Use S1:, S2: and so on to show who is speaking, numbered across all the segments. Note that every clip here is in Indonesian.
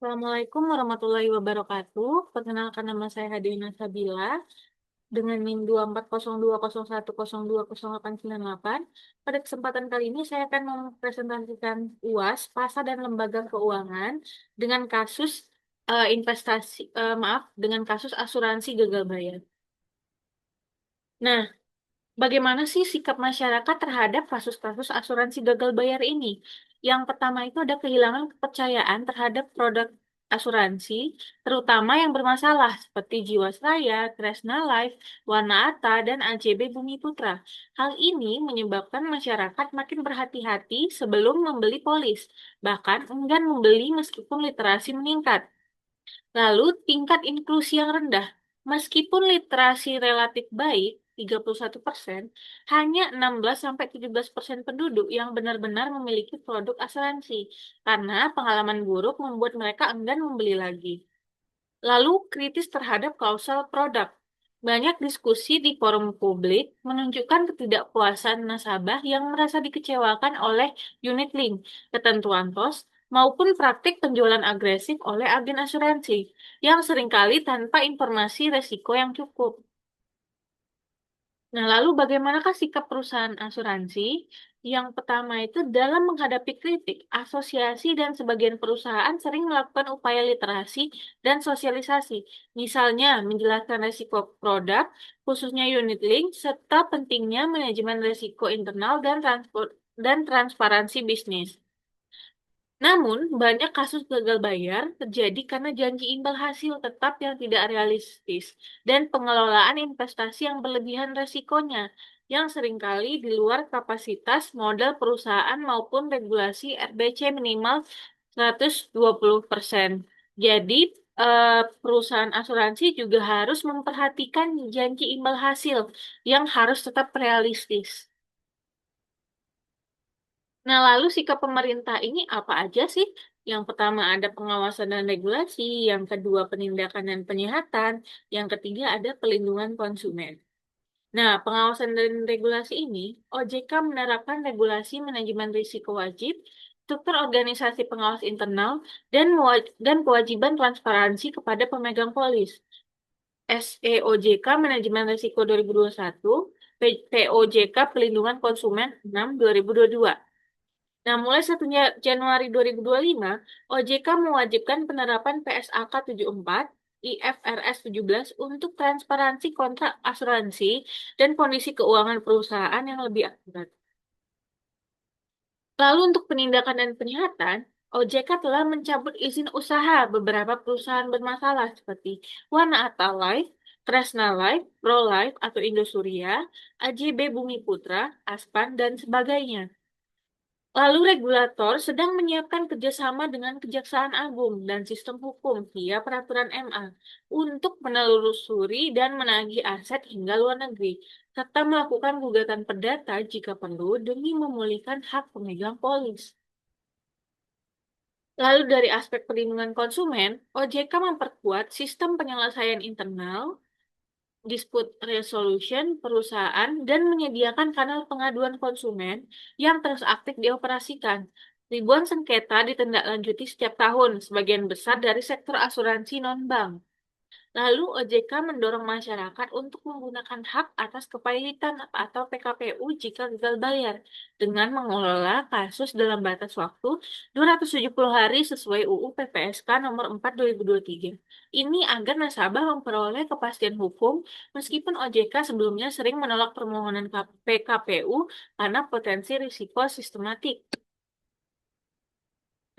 S1: Assalamualaikum warahmatullahi wabarakatuh. Perkenalkan nama saya Hadina Sabila dengan NIM 2402010102898. Pada kesempatan kali ini saya akan mempresentasikan UAS, Pasar dan Lembaga Keuangan dengan kasus dengan kasus asuransi gagal bayar. Nah, bagaimana sih sikap masyarakat terhadap kasus-kasus asuransi gagal bayar ini? Yang pertama itu ada kehilangan kepercayaan terhadap produk asuransi, terutama yang bermasalah seperti Jiwasraya, Kresna Life, Warna Ata, dan AJB Bumi Putra. Hal ini menyebabkan masyarakat makin berhati-hati sebelum membeli polis, bahkan enggan membeli meskipun literasi meningkat. Lalu, tingkat inklusi yang rendah. Meskipun literasi relatif baik, 31%, hanya 16-17% penduduk yang benar-benar memiliki produk asuransi, karena pengalaman buruk membuat mereka enggan membeli lagi. Lalu, kritis terhadap klausel produk. Banyak diskusi di forum publik menunjukkan ketidakpuasan nasabah yang merasa dikecewakan oleh unit link, ketentuan TOS, maupun praktik penjualan agresif oleh agen asuransi, yang seringkali tanpa informasi resiko yang cukup. Nah, lalu bagaimanakah sikap perusahaan asuransi? Yang pertama itu dalam menghadapi kritik, asosiasi dan sebagian perusahaan sering melakukan upaya literasi dan sosialisasi. Misalnya, menjelaskan risiko produk, khususnya unit link, serta pentingnya manajemen risiko internal dan transparansi bisnis. Namun, banyak kasus gagal bayar terjadi karena janji imbal hasil tetap yang tidak realistis dan pengelolaan investasi yang berlebihan resikonya, yang seringkali di luar kapasitas modal perusahaan maupun regulasi RBC minimal 120%. Jadi, perusahaan asuransi juga harus memperhatikan janji imbal hasil yang harus tetap realistis. Nah, lalu sikap pemerintah ini apa aja sih? Yang pertama ada pengawasan dan regulasi, yang kedua penindakan dan penyihatan, yang ketiga ada pelindungan konsumen. Nah, pengawasan dan regulasi ini, OJK menerapkan regulasi manajemen risiko wajib, struktur organisasi pengawas internal, dan kewajiban transparansi kepada pemegang polis. SEOJK Manajemen Risiko 2021, POJK Pelindungan Konsumen 6 2022. Nah, mulai 1 Januari 2025, OJK mewajibkan penerapan PSAK 74, IFRS 17 untuk transparansi kontrak asuransi dan kondisi keuangan perusahaan yang lebih akurat. Lalu untuk penindakan dan penyihatan, OJK telah mencabut izin usaha beberapa perusahaan bermasalah seperti Warna Ata Life, Kresna Life, Pro Life atau Indosuria, AJB Bumi Putra, Aspan, dan sebagainya. Lalu regulator sedang menyiapkan kerjasama dengan Kejaksaan Agung dan sistem hukum via peraturan MA untuk menelusuri dan menagih aset hingga luar negeri, serta melakukan gugatan perdata jika perlu demi memulihkan hak pemegang polis. Lalu dari aspek perlindungan konsumen, OJK memperkuat sistem penyelesaian internal, dispute resolution perusahaan, dan menyediakan kanal pengaduan konsumen yang terus aktif dioperasikan. Ribuan sengketa ditindaklanjuti setiap tahun, sebagian besar dari sektor asuransi non-bank. Lalu OJK mendorong masyarakat untuk menggunakan hak atas kepailitan atau PKPU jika gagal bayar dengan mengelola kasus dalam batas waktu 270 hari sesuai UU PPSK nomor 4 2023. Ini agar nasabah memperoleh kepastian hukum meskipun OJK sebelumnya sering menolak permohonan PKPU karena potensi risiko sistematik.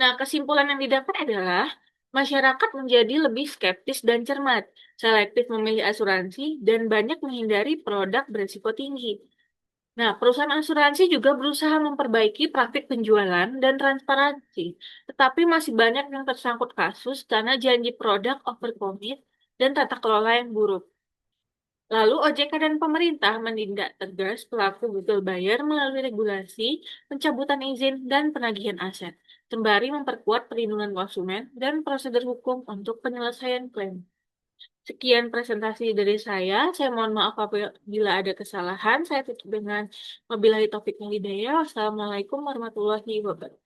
S1: Nah, kesimpulan yang didapat adalah masyarakat menjadi lebih skeptis dan cermat, selektif memilih asuransi, dan banyak menghindari produk berisiko tinggi. Nah, perusahaan asuransi juga berusaha memperbaiki praktik penjualan dan transparansi, tetapi masih banyak yang tersangkut kasus karena janji produk overcommit dan tata kelola yang buruk. Lalu OJK dan pemerintah menindak tegas pelaku gagal bayar melalui regulasi, pencabutan izin, dan penagihan aset, sembari memperkuat perlindungan konsumen dan prosedur hukum untuk penyelesaian klaim. Sekian presentasi dari saya mohon maaf apabila ada kesalahan. Saya tutup dengan wabillahi taufiq wal hidayah. Wassalamualaikum warahmatullahi wabarakatuh.